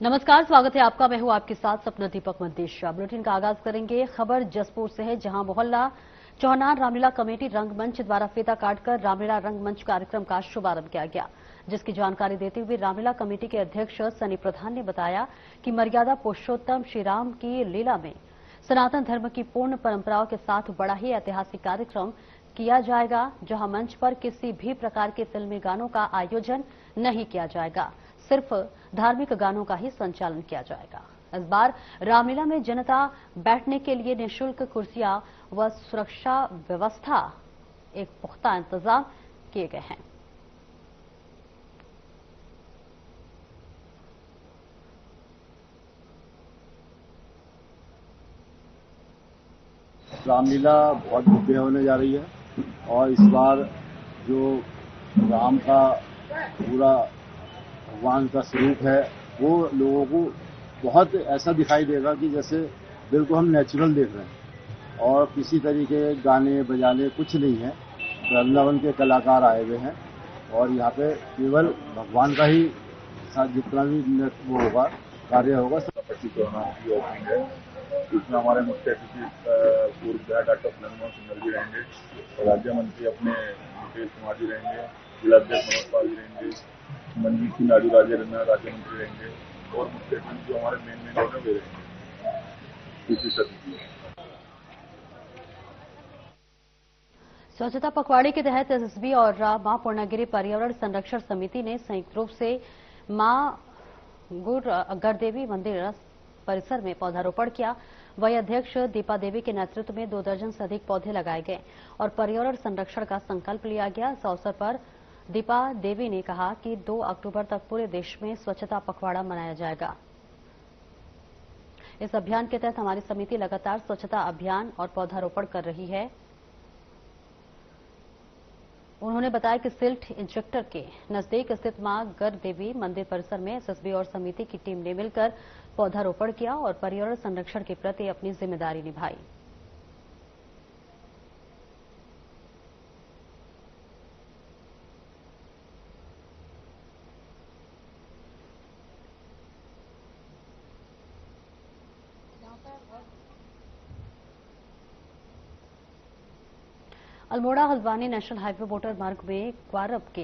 नमस्कार, स्वागत है आपका। मैं हूं आपके साथ सपना दीपक मंदेशा। बुलेटिन का आगाज करेंगे खबर जसपुर से है, जहां मोहल्ला चौहान रामलीला कमेटी रंगमंच द्वारा फीता काटकर रामलीला रंगमंच कार्यक्रम का शुभारंभ किया गया, जिसकी जानकारी देते हुए रामलीला कमेटी के अध्यक्ष सनी प्रधान ने बताया कि मर्यादा पुरुषोत्तम श्री राम की लीला में सनातन धर्म की पूर्ण परंपराओं के साथ बड़ा ही ऐतिहासिक कार्यक्रम किया जाएगा, जहां मंच पर किसी भी प्रकार के फिल्मी गानों का आयोजन नहीं किया जाएगा, सिर्फ धार्मिक गानों का ही संचालन किया जाएगा। इस बार रामलीला में जनता बैठने के लिए निःशुल्क कुर्सियां व सुरक्षा व्यवस्था एक पुख्ता इंतजाम किए गए हैं। रामलीला बहुत भव्य होने जा रही है और इस बार जो राम का पूरा भगवान का स्वरूप है वो लोगों को बहुत ऐसा दिखाई देगा कि जैसे बिल्कुल हम नेचुरल देख रहे हैं और किसी तरीके के गाने बजाने कुछ नहीं है। वृंदावन के कलाकार आए हुए हैं और यहाँ पे केवल भगवान का ही जितना भी वो होगा कार्य होगा। चौहान की ओपनिंग है, इसमें हमारे मुख्य अतिथि पूर्व विधायक डॉक्टर मनमोहन सिंह जी रहेंगे, राज्य मंत्री अपने मुकेश कुमार जी रहेंगे, जिलाध्यक्ष मनोज पाल जी रहेंगे, मनजीत सिंह नाडू राज्य मंत्री रहेंगे और मुख्य अतिथि जो हमारे मेन ऑर्डर वे रहेंगे। स्वच्छता पखवाड़े के तहत एसएसबी और मां पूर्णागिरी पर्यावरण संरक्षण समिति ने संयुक्त रूप से मां गढ़देवी मंदिर परिसर में पौधारोपण किया। वही अध्यक्ष दीपा देवी के नेतृत्व में 2 दर्जन से अधिक पौधे लगाए गए और पर्यावरण संरक्षण का संकल्प लिया गया। इस अवसर पर दीपा देवी ने कहा कि 2 अक्टूबर तक पूरे देश में स्वच्छता पखवाड़ा मनाया जाएगा। इस अभियान के तहत हमारी समिति लगातार स्वच्छता अभियान और पौधारोपण कर रही है। उन्होंने बताया कि सिल्ट इंजेक्टर के नजदीक स्थित मां गर देवी मंदिर परिसर में एसएसबी और समिति की टीम ने मिलकर पौधारोपण किया और पर्यावरण संरक्षण के प्रति अपनी जिम्मेदारी निभाई। Almora Haldwani national highway motor मार्ग में क्वारब के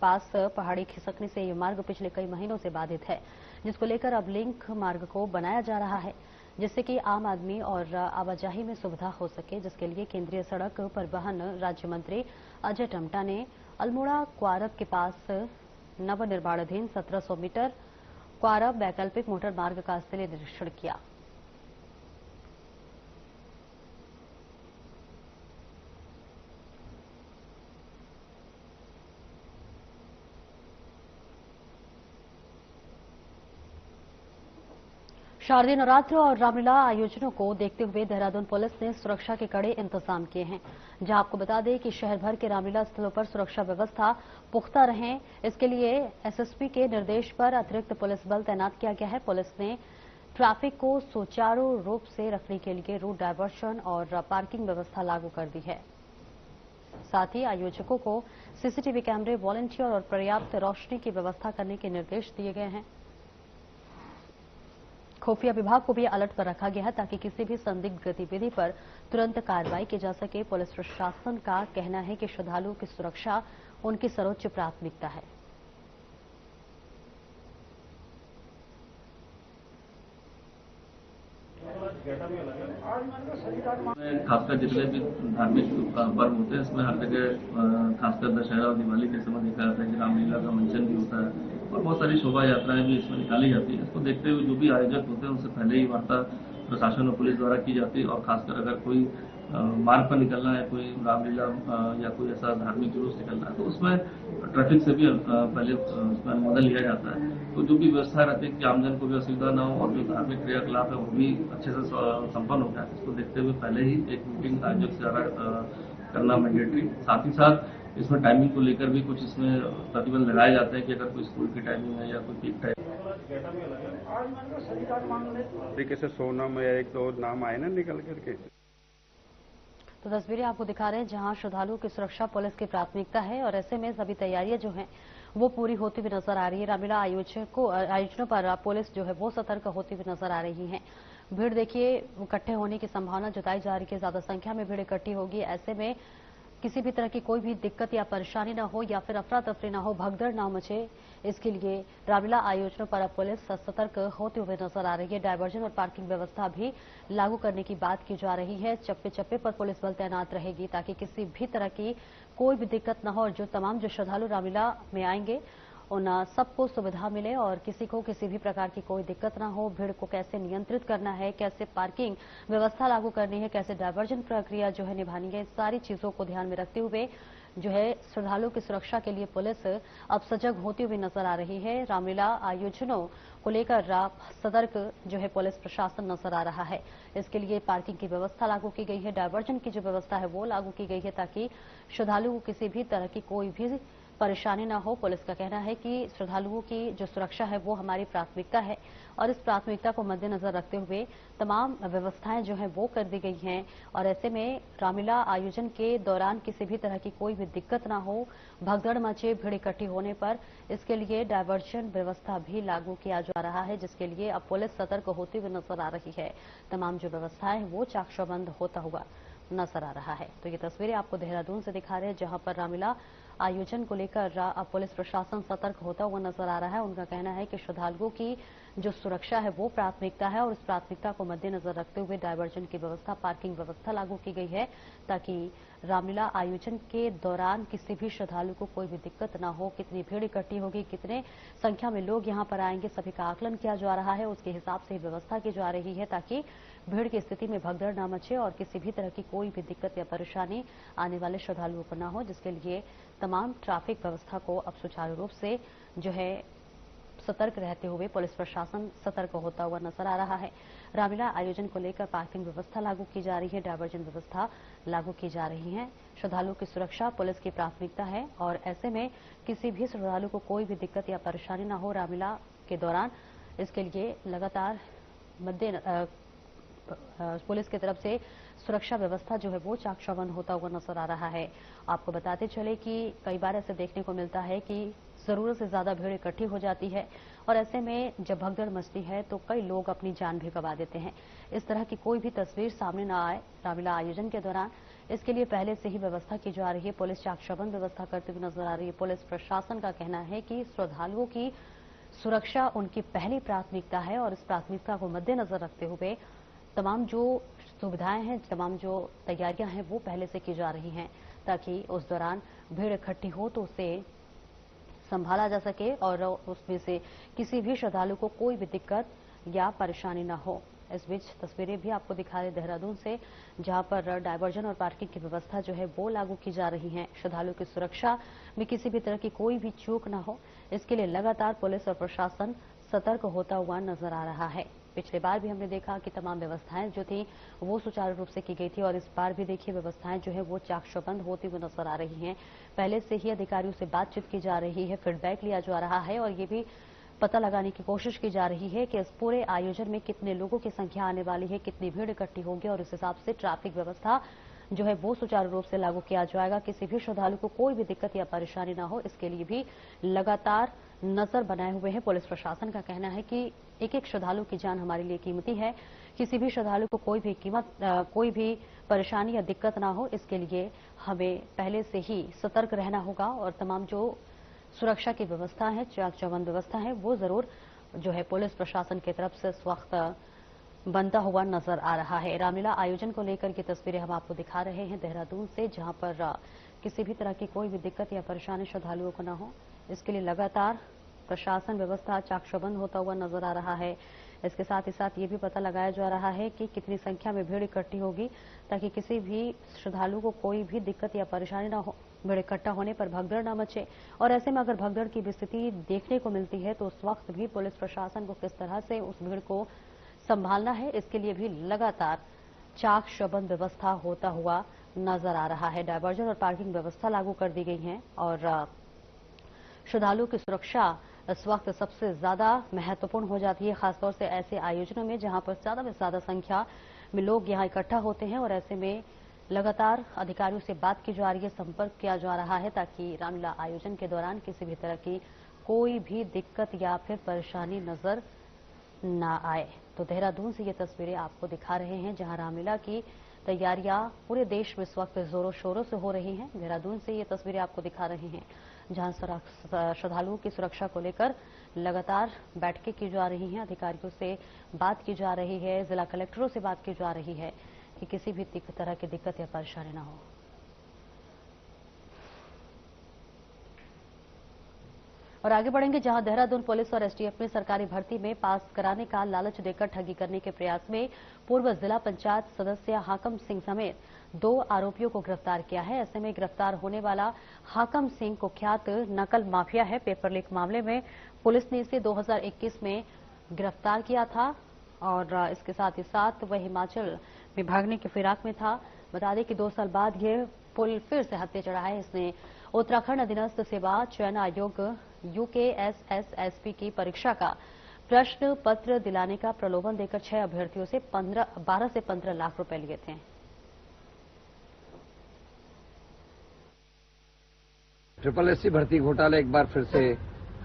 पास पहाड़ी खिसकने से यह मार्ग पिछले कई महीनों से बाधित है, जिसको लेकर अब लिंक मार्ग को बनाया जा रहा है, जिससे कि आम आदमी और आवाजाही में सुविधा हो सके, जिसके लिए केंद्रीय सड़क परिवहन राज्य मंत्री अजय टम्टा ने अल्मोड़ा क्वारब के पास नवनिर्माणाधीन 1700 मीटर क्वारब वैकल्पिक मोटर मार्ग का स्थलीय निरीक्षण किया। शारदीय नवरात्र और रामलीला आयोजनों को देखते हुए देहरादून पुलिस ने सुरक्षा के कड़े इंतजाम किए हैं, जहां आपको बता दें कि शहर भर के रामलीला स्थलों पर सुरक्षा व्यवस्था पुख्ता रहे। इसके लिए एसएसपी के निर्देश पर अतिरिक्त पुलिस बल तैनात किया गया है। पुलिस ने ट्रैफिक को सुचारू रूप से रखने के लिए रूट डायवर्शन और पार्किंग व्यवस्था लागू कर दी है। साथ ही आयोजकों को सीसीटीवी कैमरे, वॉलंटियर और पर्याप्त रोशनी की व्यवस्था करने के निर्देश दिए गए हैं। खुफिया विभाग को भी अलर्ट पर रखा गया है, ताकि किसी भी संदिग्ध गतिविधि पर तुरंत कार्रवाई की जा सके। पुलिस प्रशासन का कहना है कि श्रद्धालुओं की सुरक्षा उनकी सर्वोच्च प्राथमिकता है। खासकर जितने भी धार्मिक पर्व होते हैं, इसमें हर जगह खासकर दशहरा और दिवाली के समय देखा जाता है कि रामलीला का मंचन भी होता है और बहुत सारी शोभा यात्राएं भी इसमें निकाली जाती है। इसको देखते हुए जो भी आयोजक होते हैं उनसे पहले ही वार्ता प्रशासन और पुलिस द्वारा की जाती है और खासकर अगर कोई मार्ग पर निकलना है, कोई रामलीला या कोई ऐसा धार्मिक जुलूस निकलना है, तो उसमें ट्रैफिक से भी पहले उसमें अनुमोदन लिया जाता है। तो जो भी व्यवस्था रहती है कि आमजन को भी असुविधा न हो और जो धार्मिक क्रियाकलाप है वो भी अच्छे से संपन्न हो जाए, इसको देखते हुए पहले ही एक मीटिंग आयोजक से ज्यादा करना मैंडेटरी। साथ ही साथ इसमें टाइमिंग को लेकर भी कुछ इसमें प्रतिबंध लगाए जाते हैं कि अगर कोई स्कूल की टाइमिंग है या कोई पीक टाइम तरीके से सोनम या 1-2 नाम आए ना निकल करके। तो तस्वीरें आपको दिखा रहे हैं, जहां श्रद्धालुओं की सुरक्षा पुलिस की प्राथमिकता है और ऐसे में सभी तैयारियां जो हैं वो पूरी होती हुई नजर आ रही है। रामलीला आयोजनों पर पुलिस जो है वो सतर्क होती हुई नजर आ रही है। भीड़ देखिए इकट्ठे होने की संभावना जताई जा रही है, ज्यादा संख्या में भीड़ इकट्ठी होगी। ऐसे में किसी भी तरह की कोई भी दिक्कत या परेशानी ना हो या फिर अफरा तफरी ना हो, भगदड़ ना मचे, इसके लिए रामलीला आयोजनों पर अब पुलिस सतर्क होते हुए नजर आ रही है। डायवर्जन और पार्किंग व्यवस्था भी लागू करने की बात की जा रही है। चप्पे चप्पे पर पुलिस बल तैनात रहेगी ताकि किसी भी तरह की कोई भी दिक्कत न हो और जो तमाम श्रद्धालु रामलीला में आएंगे उन सबको सुविधा मिले और किसी को किसी भी प्रकार की कोई दिक्कत ना हो। भीड़ को कैसे नियंत्रित करना है, कैसे पार्किंग व्यवस्था लागू करनी है, कैसे डायवर्जन प्रक्रिया जो है निभानी है, सारी चीजों को ध्यान में रखते हुए जो है श्रद्धालुओं की सुरक्षा के लिए पुलिस अब सजग होती हुई नजर आ रही है। रामलीला आयोजनों को लेकर सतर्क जो है पुलिस प्रशासन नजर आ रहा है। इसके लिए पार्किंग की व्यवस्था लागू की गई है, डायवर्जन की जो व्यवस्था है वो लागू की गई है ताकि श्रद्धालुओं को किसी भी तरह की कोई भी परेशानी ना हो। पुलिस का कहना है कि श्रद्धालुओं की जो सुरक्षा है वो हमारी प्राथमिकता है और इस प्राथमिकता को मद्देनजर रखते हुए तमाम व्यवस्थाएं जो है वो कर दी गई हैं और ऐसे में रामलीला आयोजन के दौरान किसी भी तरह की कोई भी दिक्कत ना हो, भगदड़ मचे भीड़ इकट्ठी होने पर, इसके लिए डायवर्जन व्यवस्था भी लागू किया जा रहा है, जिसके लिए अब पुलिस सतर्क होती हुई नजर आ रही है। तमाम जो व्यवस्थाएं हैं वो चाकचौबंद होता हुआ नजर आ रहा है। तो ये तस्वीरें आपको देहरादून से दिखा रहे हैं जहां पर रामलीला आयोजन को लेकर अब पुलिस प्रशासन सतर्क होता हुआ नजर आ रहा है। उनका कहना है कि श्रद्धालुओं की जो सुरक्षा है वो प्राथमिकता है और उस प्राथमिकता को मद्देनजर रखते हुए डायवर्जन की व्यवस्था, पार्किंग व्यवस्था लागू की गई है ताकि रामलीला आयोजन के दौरान किसी भी श्रद्धालु को कोई भी दिक्कत ना हो। कितनी भीड़ इकट्ठी होगी, कितने संख्या में लोग यहां पर आएंगे, सभी का आकलन किया जा रहा है, उसके हिसाब से व्यवस्था की जा रही है ताकि भीड़ की स्थिति में भगदड़ न मचे और किसी भी तरह की कोई भी दिक्कत या परेशानी आने वाले श्रद्धालुओं को न हो, जिसके लिए तमाम ट्रैफिक व्यवस्था को अब सुचारू रूप से जो है सतर्क रहते हुए पुलिस प्रशासन सतर्क होता हुआ नजर आ रहा है। रामलीला आयोजन को लेकर पार्किंग व्यवस्था लागू की जा रही है, डायवर्जन व्यवस्था लागू की जा रही है। श्रद्धालुओं की सुरक्षा पुलिस की प्राथमिकता है और ऐसे में किसी भी श्रद्धालु को कोई भी दिक्कत या परेशानी न हो रामलीला के दौरान, इसके लिए लगातार पुलिस की तरफ से सुरक्षा व्यवस्था जो है वो चाकचौबंद होता हुआ नजर आ रहा है। आपको बताते चले कि कई बार ऐसे देखने को मिलता है कि जरूरत से ज्यादा भीड़ इकट्ठी हो जाती है और ऐसे में जब भगदड़ मचती है तो कई लोग अपनी जान भी गंवा देते हैं। इस तरह की कोई भी तस्वीर सामने न आए रामलीला आयोजन के दौरान, इसके लिए पहले से ही व्यवस्था की जा रही है। पुलिस चाकचौबंद व्यवस्था करते हुए नजर आ रही है। पुलिस प्रशासन का कहना है कि श्रद्धालुओं की सुरक्षा उनकी पहली प्राथमिकता है और इस प्राथमिकता को मद्देनजर रखते हुए तमाम जो सुविधाएं हैं, तमाम जो तैयारियां हैं वो पहले से की जा रही हैं ताकि उस दौरान भीड़ इकट्ठी हो तो उसे संभाला जा सके और उसमें से किसी भी श्रद्धालु को कोई भी दिक्कत या परेशानी न हो। इस बीच तस्वीरें भी आपको दिखा रहे देहरादून से जहां पर डायवर्जन और पार्किंग की व्यवस्था जो है वो लागू की जा रही है। श्रद्धालुओं की सुरक्षा में किसी भी तरह की कोई भी चूक न हो, इसके लिए लगातार पुलिस और प्रशासन सतर्क होता हुआ नजर आ रहा है। पिछले बार भी हमने देखा कि तमाम व्यवस्थाएं जो थी वो सुचारू रूप से की गई थी और इस बार भी देखिए व्यवस्थाएं जो है वो चाकचौबंद होती हुई नजर आ रही हैं। पहले से ही अधिकारियों से बातचीत की जा रही है, फीडबैक लिया जा रहा है और ये भी पता लगाने की कोशिश की जा रही है कि इस पूरे आयोजन में कितने लोगों की संख्या आने वाली है, कितनी भीड़ इकट्ठी होगी और इस हिसाब से ट्रैफिक व्यवस्था जो है वो सुचारू रूप से लागू किया जाएगा। किसी भी श्रद्धालु को कोई भी दिक्कत या परेशानी न हो, इसके लिए भी लगातार नजर बनाए हुए हैं। पुलिस प्रशासन का कहना है कि एक एक श्रद्धालु की जान हमारे लिए कीमती है। किसी भी श्रद्धालु को कोई भी परेशानी या दिक्कत ना हो, इसके लिए हमें पहले से ही सतर्क रहना होगा और तमाम जो सुरक्षा की व्यवस्था है, चाकचौबंद व्यवस्था है, वो जरूर जो है पुलिस प्रशासन की तरफ से इस वक्त बनता हुआ नजर आ रहा है। रामलीला आयोजन को लेकर की तस्वीरें हम आपको दिखा रहे हैं देहरादून से, जहां पर किसी भी तरह की कोई भी दिक्कत या परेशानी श्रद्धालुओं को न हो, इसके लिए लगातार प्रशासन व्यवस्था चाकचौबंद होता हुआ नजर आ रहा है। इसके साथ ही साथ ये भी पता लगाया जा रहा है कि कितनी संख्या में भीड़ इकट्ठी होगी ताकि किसी भी श्रद्धालु को कोई भी दिक्कत या परेशानी न हो, भीड़ इकट्ठा होने पर भगदड़ न मचे और ऐसे में अगर भगदड़ की स्थिति देखने को मिलती है तो उस वक्त भी पुलिस प्रशासन को किस तरह से उस भीड़ को संभालना है, इसके लिए भी लगातार चाकचौबंद व्यवस्था होता हुआ नजर आ रहा है। डायवर्जन और पार्किंग व्यवस्था लागू कर दी गई है और श्रद्धालुओं की सुरक्षा इस वक्त सबसे ज्यादा महत्वपूर्ण हो जाती है, खासतौर से ऐसे आयोजनों में जहां पर ज्यादा से ज्यादा संख्या में लोग यहां इकट्ठा होते हैं और ऐसे में लगातार अधिकारियों से बात की जा रही है, संपर्क किया जा रहा है ताकि रामलीला आयोजन के दौरान किसी भी तरह की कोई भी दिक्कत या फिर परेशानी नजर न आए। तो देहरादून से ये तस्वीरें आपको दिखा रहे हैं, जहां रामलीला की तैयारियां पूरे देश में इस वक्त जोरों शोरों से हो रही हैं। देहरादून से ये तस्वीरें आपको दिखा रहे हैं, जहां श्रद्धालुओं की सुरक्षा को लेकर लगातार बैठकें की जा रही हैं, अधिकारियों से बात की जा रही है, जिला कलेक्टरों से बात की जा रही है कि किसी भी तरह की दिक्कत या परेशानी न हो। और आगे बढ़ेंगे, जहां देहरादून पुलिस और एसटीएफ ने सरकारी भर्ती में पास कराने का लालच देकर ठगी करने के प्रयास में पूर्व जिला पंचायत सदस्य हाकम सिंह समेत 2 आरोपियों को गिरफ्तार किया है। ऐसे में गिरफ्तार होने वाला हाकम सिंह कुख्यात नकल माफिया है। पेपर लीक मामले में पुलिस ने इसे 2021 में गिरफ्तार किया था और इसके साथ ही साथ वह हिमाचल में भागने की फिराक में था। बता दें कि 2 साल बाद ये पुल फिर से हत्थे चढ़ा है। इसने उत्तराखंड अधीनस्थ सेवा चयन आयोग UKSSSP की परीक्षा का प्रश्न पत्र दिलाने का प्रलोभन देकर 6 अभ्यर्थियों से 12 से 15 लाख रुपए लिए थे। SSSC भर्ती घोटाला एक बार फिर से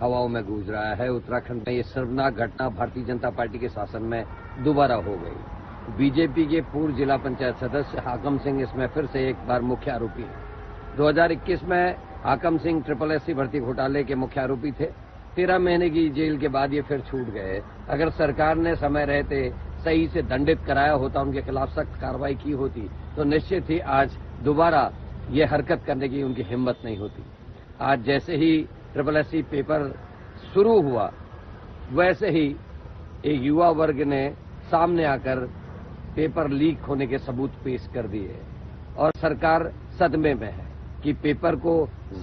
हवाओं में गूंज रहा है। उत्तराखंड में ये शर्मनाक घटना भारतीय जनता पार्टी के शासन में दोबारा हो गई। बीजेपी के पूर्व जिला पंचायत सदस्य हाकम सिंह इसमें फिर से एक बार मुख्य आरोपी है। 2021 में हाकम सिंह SSSC भर्ती घोटाले के मुख्य आरोपी थे। 13 महीने की जेल के बाद ये फिर छूट गए। अगर सरकार ने समय रहते सही से दंडित कराया होता, उनके खिलाफ सख्त कार्रवाई की होती, तो निश्चित ही आज दोबारा ये हरकत करने की उनकी हिम्मत नहीं होती। आज जैसे ही SSSC पेपर शुरू हुआ, वैसे ही एक युवा वर्ग ने सामने आकर पेपर लीक होने के सबूत पेश कर दिए और सरकार सदमे में है कि पेपर को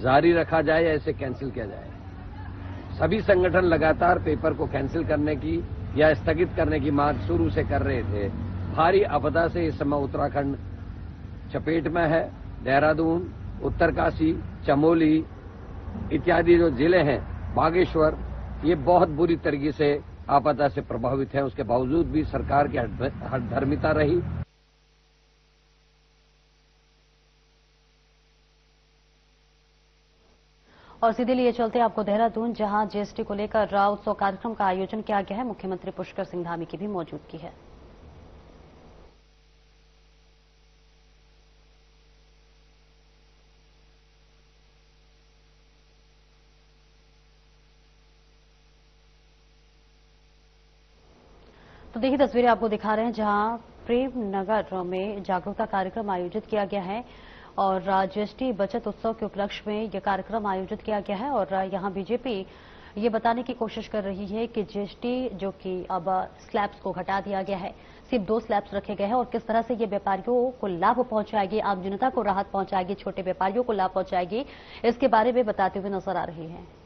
जारी रखा जाए या इसे कैंसिल किया जाए। सभी संगठन लगातार पेपर को कैंसिल करने की या स्थगित करने की मांग शुरू से कर रहे थे। भारी आपदा से इस समय उत्तराखंड चपेट में है। देहरादून, उत्तरकाशी, चमोली इत्यादि जो जिले हैं, बागेश्वर, ये बहुत बुरी तरीके से आपदा से प्रभावित हैं। उसके बावजूद भी सरकार की हठधर्मिता रही। और सीधे लिए चलते आपको देहरादून, जहां जीएसटी को लेकर उत्सव कार्यक्रम का आयोजन किया गया है। मुख्यमंत्री पुष्कर सिंह धामी की भी मौजूदगी है। तो देखिए तस्वीरें आपको दिखा रहे हैं, जहां प्रेम नगर में जागरूकता कार्यक्रम आयोजित किया गया है और जीएसटी बचत उत्सव के उपलक्ष्य में यह कार्यक्रम आयोजित किया गया है। और यहां बीजेपी ये बताने की कोशिश कर रही है कि जीएसटी जो कि अब स्लैब्स को घटा दिया गया है, सिर्फ 2 स्लैब्स रखे गए हैं और किस तरह से ये व्यापारियों को लाभ पहुंचाएगी, आम जनता को राहत पहुंचाएगी, छोटे व्यापारियों को लाभ पहुंचाएगी, इसके बारे में बताते हुए नजर आ रही है।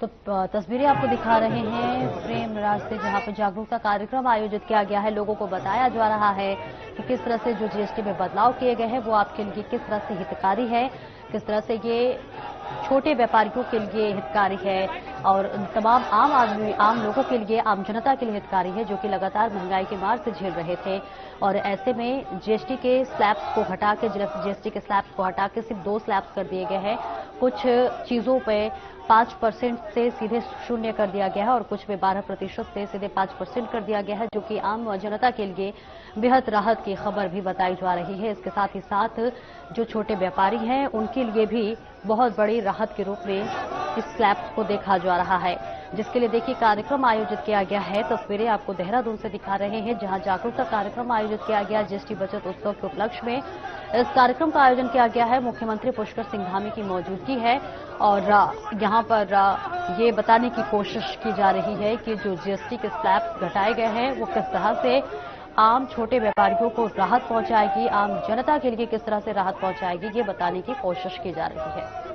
तो तस्वीरें आपको दिखा रहे हैं प्रेम राज से, जहां पर जागरूकता कार्यक्रम आयोजित किया गया है। लोगों को बताया जा रहा है कि किस तरह से जो जीएसटी में बदलाव किए गए हैं वो आपके लिए किस तरह से हितकारी है, किस तरह से ये छोटे व्यापारियों के लिए हितकारी है और तमाम आम लोगों के लिए, आम जनता के लिए हितकारी है, जो कि लगातार महंगाई की मार से झेल रहे थे। और ऐसे में जीएसटी के स्लैब्स को हटा के सिर्फ 2 स्लैब्स कर दिए गए हैं। कुछ चीजों पे 5% से सीधे 0 कर दिया गया है और कुछ में 12% से सीधे 5% कर दिया गया है, जो कि आम जनता के लिए बेहद राहत की खबर भी बताई जा रही है। इसके साथ ही साथ जो छोटे व्यापारी हैं उनके लिए भी बहुत बड़ी राहत के रूप में इस स्लैब्स को देखा जा रहा है, जिसके लिए देखिए कार्यक्रम आयोजित किया गया है। तस्वीरें आपको देहरादून से दिखा रहे हैं, जहां जागरूकता कार्यक्रम आयोजित किया गया जीएसटी बचत उत्सव के उपलक्ष्य में। इस कार्यक्रम का आयोजन किया गया है, मुख्यमंत्री पुष्कर सिंह धामी की मौजूदगी है और यहां पर ये बताने की कोशिश की जा रही है कि जो जीएसटी के स्लैब्स घटाए गए हैं वो किस तरह से आम छोटे व्यापारियों को राहत पहुंचाएगी, आम जनता के लिए किस तरह से राहत पहुंचाएगी, ये बताने की कोशिश की जा रही है।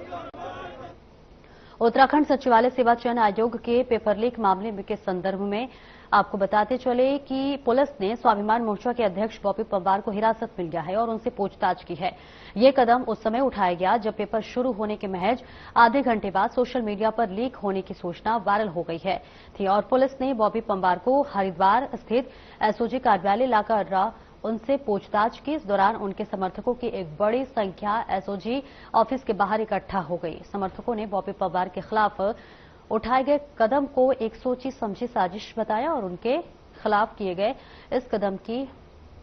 उत्तराखंड सचिवालय सेवा चयन आयोग के पेपर लीक मामले के संदर्भ में आपको बताते चले कि पुलिस ने स्वाभिमान मोर्चा के अध्यक्ष बॉबी पंवार को हिरासत में लिया है और उनसे पूछताछ की है। ये कदम उस समय उठाया गया जब पेपर शुरू होने के महज आधे घंटे बाद सोशल मीडिया पर लीक होने की सूचना वायरल हो गई थी और पुलिस ने बॉबी पंवार को हरिद्वार स्थित एसओजी कार्यालय लाकर उनसे पूछताछ की। इस दौरान उनके समर्थकों की एक बड़ी संख्या एसओजी ऑफिस के बाहर इकट्ठा हो गई। समर्थकों ने बॉबी पंवार के खिलाफ उठाए गए कदम को एक सोची समझी साजिश बताया और उनके खिलाफ किए गए इस कदम की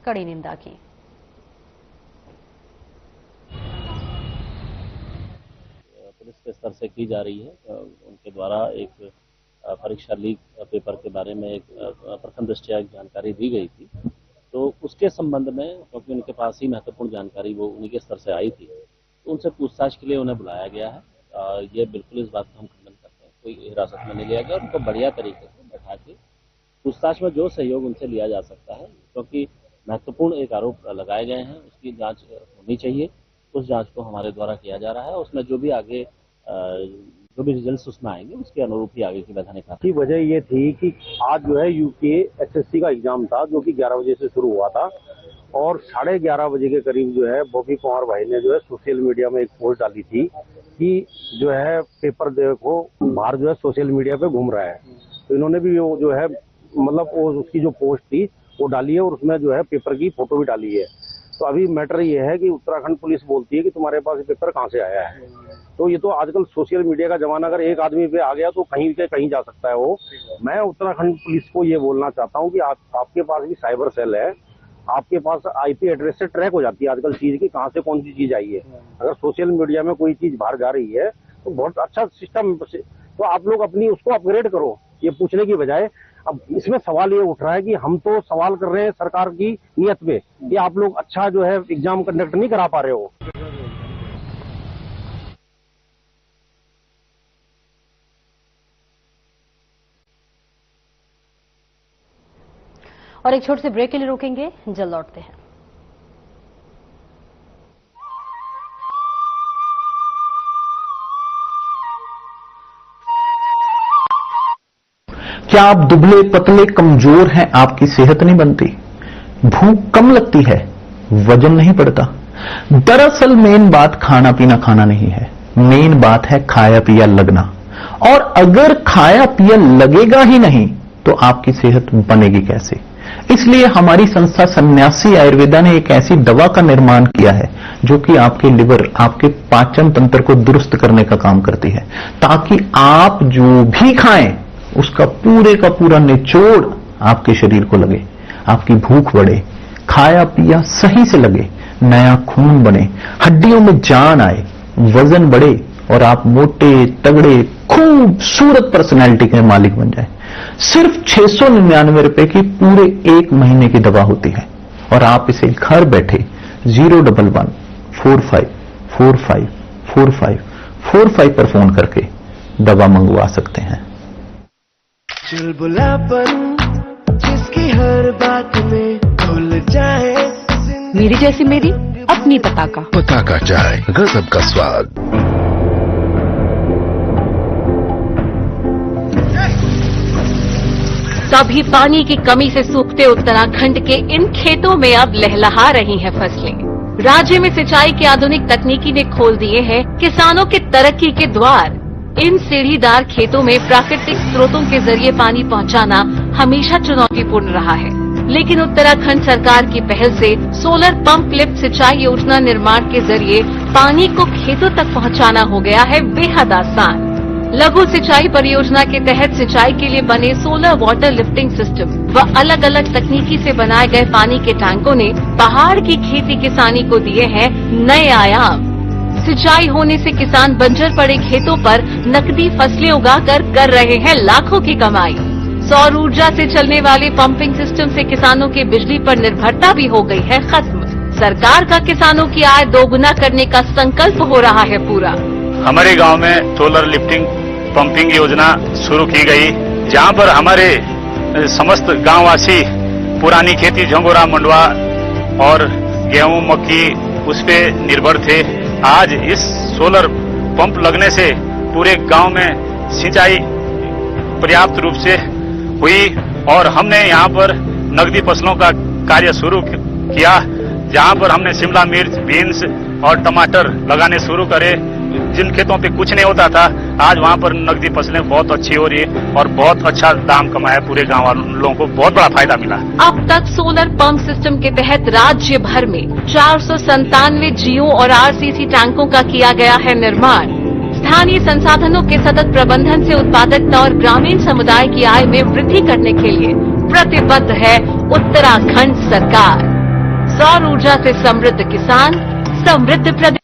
कड़ी निंदा की। पुलिस के स्तर से की जा रही है। उनके द्वारा एक परीक्षा लीक पेपर के बारे में एक प्रथम दृष्टया एक जानकारी दी गई थी, तो उसके संबंध में क्योंकि उनके पास ही महत्वपूर्ण जानकारी वो उन्हीं के स्तर से आई थी, तो उनसे पूछताछ के लिए उन्हें बुलाया गया है। ये बिल्कुल इस बात का हम खंडन करते हैं, कोई हिरासत में नहीं लिया गया। उनको बढ़िया तरीके से बैठा के पूछताछ में जो सहयोग उनसे लिया जा सकता है, क्योंकि महत्वपूर्ण एक आरोप लगाए गए हैं, उसकी जांच होनी चाहिए। उस जांच को हमारे द्वारा किया जा रहा है। उसमें जो भी आगे जो भी रिजल्ट्स उसमें आएंगे उसके अनुरूप ही आगे की वैधानिक की वजह ये थी कि आज जो है यूके एसएससी का एग्जाम था, जो कि 11 बजे से शुरू हुआ था और 11:30 बजे के करीब जो है बॉबी पंवार भाई ने जो है सोशल मीडिया में एक पोस्ट डाली थी कि जो है पेपर देखो बाहर जो है सोशल मीडिया पे घूम रहा है। तो इन्होंने भी वो जो है मतलब वो उसकी जो पोस्ट थी वो डाली है और उसमें जो है पेपर की फोटो भी डाली है। तो अभी मैटर ये है कि उत्तराखंड पुलिस बोलती है कि तुम्हारे पास पेपर कहाँ से आया है। तो ये तो आजकल सोशल मीडिया का जमाना, अगर एक आदमी पे आ गया तो कहीं से कहीं जा सकता है वो। मैं उत्तराखंड पुलिस को ये बोलना चाहता हूँ कि आपके पास भी साइबर सेल है, आपके पास आईपी एड्रेस से ट्रैक हो जाती है आजकल चीज की कहाँ से कौन सी चीज आई है। अगर सोशल मीडिया में कोई चीज बाहर जा रही है तो बहुत अच्छा सिस्टम, तो आप लोग अपनी उसको अपग्रेड करो, ये पूछने की बजाय। अब इसमें सवाल ये उठ रहा है कि हम तो सवाल कर रहे हैं सरकार की नीयत पे कि आप लोग अच्छा जो है एग्जाम कंडक्ट नहीं करा पा रहे हो। और एक छोटे से ब्रेक के लिए रुकेंगे, जल्द लौटते हैं। क्या आप दुबले पतले कमजोर हैं, आपकी सेहत नहीं बनती, भूख कम लगती है, वजन नहीं बढ़ता? दरअसल मेन बात खाना पीना खाना नहीं है, मेन बात है खाया पिया लगना। और अगर खाया पिया लगेगा ही नहीं तो आपकी सेहत बनेगी कैसे? इसलिए हमारी संस्था सन्यासी आयुर्वेदा ने एक ऐसी दवा का निर्माण किया है जो कि आपके लिवर, आपके पाचन तंत्र को दुरुस्त करने का काम करती है, ताकि आप जो भी खाएं उसका पूरे का पूरा निचोड़ आपके शरीर को लगे, आपकी भूख बढ़े, खाया पिया सही से लगे, नया खून बने, हड्डियों में जान आए, वजन बढ़े और आप मोटे तगड़े खूबसूरत पर्सनैलिटी के मालिक बन जाए। सिर्फ 699 रुपए की पूरे 1 महीने की दवा होती है और आप इसे घर बैठे 01145454545 पर फोन करके दवा मंगवा सकते हैं। चुलबुलापन जिसकी हर बात में भूल जाए, मेरी जैसी मेरी अपनी पताका चाय, गजब का स्वाद। तभी पानी की कमी से सूखते उत्तराखंड के इन खेतों में अब लहलहा रही हैं फसलें। राज्य में सिंचाई की आधुनिक तकनीकी ने खोल दिए हैं किसानों के तरक्की के द्वार। इन सीढ़ीदार खेतों में प्राकृतिक स्रोतों के जरिए पानी पहुंचाना हमेशा चुनौतीपूर्ण रहा है, लेकिन उत्तराखंड सरकार की पहल से सोलर पंप लिफ्ट सिंचाई योजना निर्माण के जरिए पानी को खेतों तक पहुंचाना हो गया है बेहद आसान। लघु सिंचाई परियोजना के तहत सिंचाई के लिए बने सोलर वाटर लिफ्टिंग सिस्टम व अलग अलग तकनीकी से बनाए गए पानी के टैंकों ने पहाड़ की खेती किसानी को दिए हैं नए आयाम। सिंचाई होने से किसान बंजर पड़े खेतों पर नकदी फसलें उगाकर कर रहे हैं लाखों की कमाई। सौर ऊर्जा से चलने वाले पंपिंग सिस्टम से किसानों की बिजली पर निर्भरता भी हो गई है खत्म। सरकार का किसानों की आय दोगुना करने का संकल्प हो रहा है पूरा। हमारे गांव में सोलर लिफ्टिंग पंपिंग योजना शुरू की गई, जहां पर हमारे समस्त गांववासी पुरानी खेती झंगोरा मंडवा और गेहूं मक्की उस पे निर्भर थे। आज इस सोलर पंप लगने से पूरे गांव में सिंचाई पर्याप्त रूप से हुई और हमने यहां पर नकदी फसलों का कार्य शुरू किया, जहां पर हमने शिमला मिर्च, बीन्स और टमाटर लगाने शुरू करे। जिन खेतों पे कुछ नहीं होता था, आज वहां पर नकदी फसलें बहुत अच्छी हो रही है और बहुत अच्छा दाम कमाया, पूरे गांव वालों को बहुत बड़ा फायदा मिला। अब तक सोलर पंप सिस्टम के तहत राज्य भर में 497 जियो और आरसीसी टैंकों का किया गया है निर्माण। स्थानीय संसाधनों के सतत प्रबंधन से उत्पादकता और ग्रामीण समुदाय की आय में वृद्धि करने के लिए प्रतिबद्ध है उत्तराखंड सरकार। सौर ऊर्जा से समृद्ध किसान, समृद्ध प्रदेश।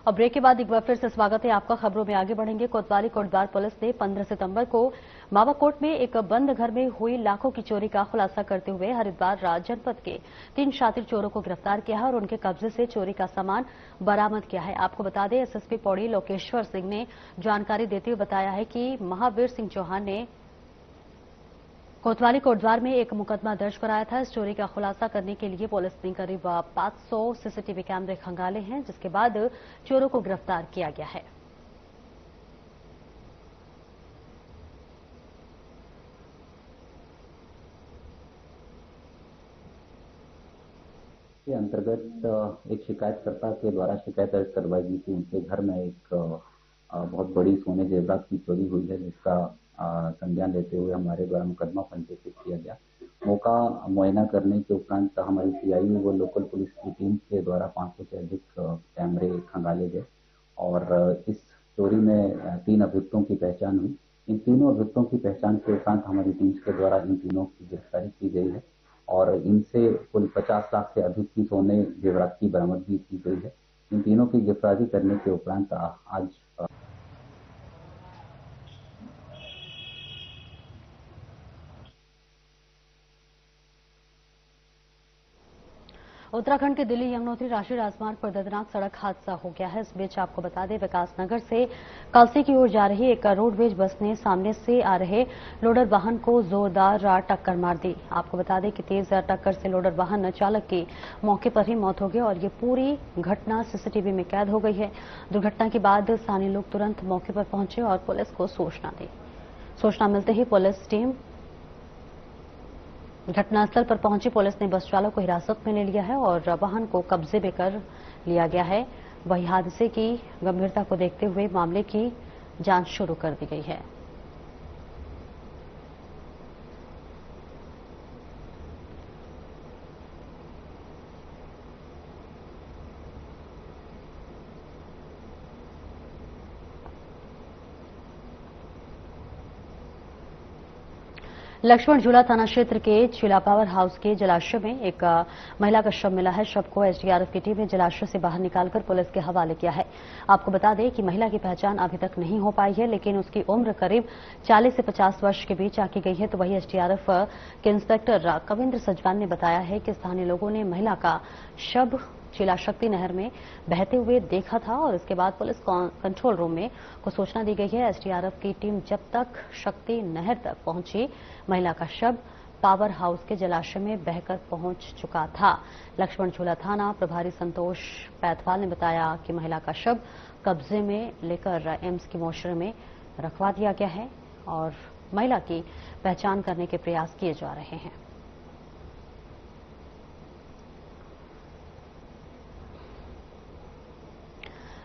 और ब्रेक के बाद एक बार फिर से स्वागत है आपका। खबरों में आगे बढ़ेंगे। कोतवाली कोटद्वार पुलिस ने 15 सितंबर को मावाकोट में एक बंद घर में हुई लाखों की चोरी का खुलासा करते हुए हरिद्वार जनपद के 3 शातिर चोरों को गिरफ्तार किया है और उनके कब्जे से चोरी का सामान बरामद किया है। आपको बता दें, एसएसपी पौड़ी लोकेश्वर सिंह ने जानकारी देते हुए बताया है कि महावीर सिंह चौहान ने कोतवाली कोटद्वार में एक मुकदमा दर्ज कराया था। इस चोरी का खुलासा करने के लिए पुलिस ने करीब 500 सीसीटीवी कैमरे खंगाले हैं, जिसके बाद चोरों को गिरफ्तार किया गया है। के अंतर्गत एक शिकायतकर्ता के द्वारा शिकायत दर्ज करवाई गई थी। उनके घर में एक बहुत बड़ी सोने जेवरात की चोरी हुई है, जिसका संज्ञान लेते हुए हमारे द्वारा मुकदमा पंजीकृत किया गया। मौका मुआयना करने के उपरांत हमारी सीआई व लोकल पुलिस की टीम के द्वारा 500 से अधिक कैमरे खंगाले गए और इस चोरी में 3 अभियुक्तों की पहचान हुई। इन तीनों अभियुक्तों की पहचान के उपरांत हमारी टीम के द्वारा इन तीनों की गिरफ्तारी की गई है और इनसे कुल 50 लाख से अधिक की सोने जेवरात की बरामदगी की गई है। इन तीनों की गिरफ्तारी करने के उपरांत आज उत्तराखंड के दिल्ली यमुनोत्री राष्ट्रीय राजमार्ग पर दर्दनाक सड़क हादसा हो गया है। इस बीच आपको बता दें, विकासनगर से कलसी की ओर जा रही एक रोडवेज बस ने सामने से आ रहे लोडर वाहन को जोरदार टक्कर मार दी। आपको बता दें कि तेज टक्कर से लोडर वाहन चालक की मौके पर ही मौत हो गई और ये पूरी घटना सीसीटीवी में कैद हो गई है। दुर्घटना के बाद स्थानीय लोग तुरंत मौके पर पहुंचे और पुलिस को सूचना दी। सूचना मिलते ही पुलिस टीम घटनास्थल पर पहुंची। पुलिस ने बस चालक को हिरासत में ले लिया है और वाहन को कब्जे में कर लिया गया है। वहीं हादसे की गंभीरता को देखते हुए मामले की जांच शुरू कर दी गई है। लक्ष्मण झूला थाना क्षेत्र के चिला पावर हाउस के जलाशय में एक महिला का शव मिला है। शव को एसडीआरएफ की टीम ने जलाशय से बाहर निकालकर पुलिस के हवाले किया है। आपको बता दें कि महिला की पहचान अभी तक नहीं हो पाई है, लेकिन उसकी उम्र करीब 40 से 50 वर्ष के बीच आकी गई है। तो वही एसडीआरएफ के इंस्पेक्टर कविंद्र सजवान ने बताया है कि स्थानीय लोगों ने महिला का शव चिला शक्ति नहर में बहते हुए देखा था और इसके बाद पुलिस कंट्रोल रूम में को सूचना दी गई है। एसडीआरएफ की टीम जब तक शक्ति नहर तक पहुंची, महिला का शव पावर हाउस के जलाशय में बहकर पहुंच चुका था। लक्ष्मण झूला थाना प्रभारी संतोष पैथवाल ने बताया कि महिला का शव कब्जे में लेकर एम्स की मोर्चरी में रखवा दिया गया है और महिला की पहचान करने के प्रयास किए जा रहे हैं।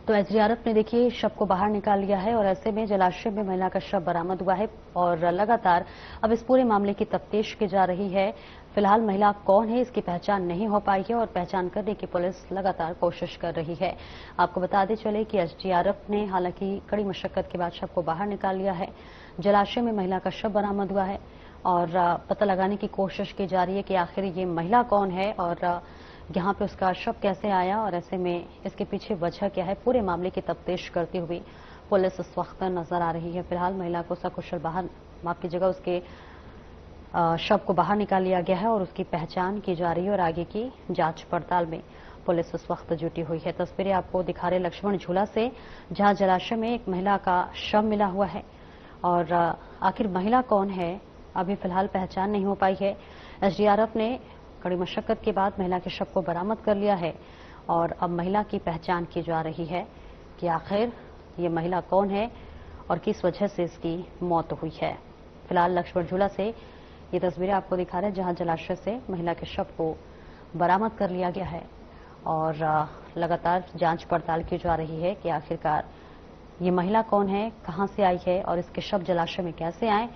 तो एसडीआरएफ ने देखिए शव को बाहर निकाल लिया है और ऐसे में जलाशय में महिला का शव बरामद हुआ है और लगातार अब इस पूरे मामले की तफ्तीश की जा रही है। फिलहाल महिला कौन है इसकी पहचान नहीं हो पाई है और पहचान करने की पुलिस लगातार कोशिश कर रही है। आपको बताते चले कि एसडीआरएफ ने हालांकि कड़ी मशक्कत के बाद शव को बाहर निकाल लिया है। जलाशय में महिला का शव बरामद हुआ है और पता लगाने की कोशिश की जा रही है कि आखिर ये महिला कौन है और यहाँ पे उसका शव कैसे आया और ऐसे में इसके पीछे वजह क्या है। पूरे मामले की तफ्तीश करती हुई पुलिस इस वक्त नजर आ रही है। फिलहाल महिला को सकुशल बाहर, माफ की जगह उसके शव को बाहर निकाल लिया गया है और उसकी पहचान की जा रही है और आगे की जांच पड़ताल में पुलिस इस वक्त जुटी हुई है। तस्वीरें आपको दिखा रहे लक्ष्मण झूला से, जहां जलाशय में एक महिला का शव मिला हुआ है और आखिर महिला कौन है अभी फिलहाल पहचान नहीं हो पाई है। एसडीआरएफ ने कड़ी मशक्कत के बाद महिला के शव को बरामद कर लिया है और अब महिला की पहचान की जा रही है कि आखिर ये महिला कौन है और किस वजह से इसकी मौत हुई है। फिलहाल लक्ष्मण झूला से ये तस्वीरें आपको दिखा रहे हैं जहां जलाशय से महिला के शव को बरामद कर लिया गया है और लगातार जांच पड़ताल की जा रही है कि आखिरकार ये महिला कौन है, कहां से आई है और इसके शव जलाशय में कैसे आए,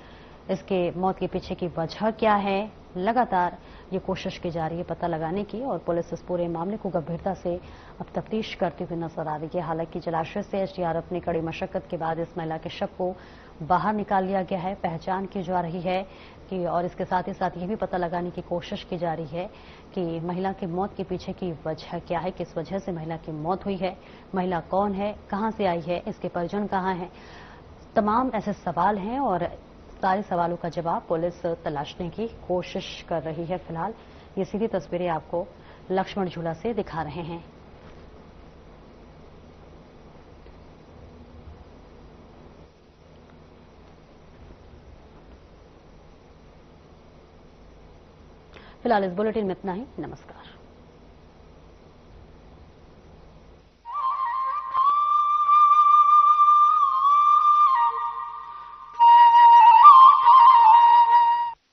इसके मौत के पीछे की वजह क्या है। लगातार ये कोशिश की जा रही है पता लगाने की और पुलिस इस पूरे मामले को गंभीरता से अब तफ्तीश करती हुई नजर आ रही है। हालांकि जलाशय से एसडीआरएफ ने कड़ी मशक्कत के बाद इस महिला के शव को बाहर निकाल लिया गया है, पहचान की जा रही है कि और इसके साथ ही साथ ये भी पता लगाने की कोशिश की जा रही है कि महिला की मौत के पीछे की वजह क्या है, किस वजह से महिला की मौत हुई है, महिला कौन है, कहां से आई है, इसके परिजन कहां हैं। तमाम ऐसे सवाल हैं और सारे सवालों का जवाब पुलिस तलाशने की कोशिश कर रही है। फिलहाल ये सीधी तस्वीरें आपको लक्ष्मण झूला से दिखा रहे हैं। फिलहाल इस बुलेटिन में इतना ही। नमस्कार।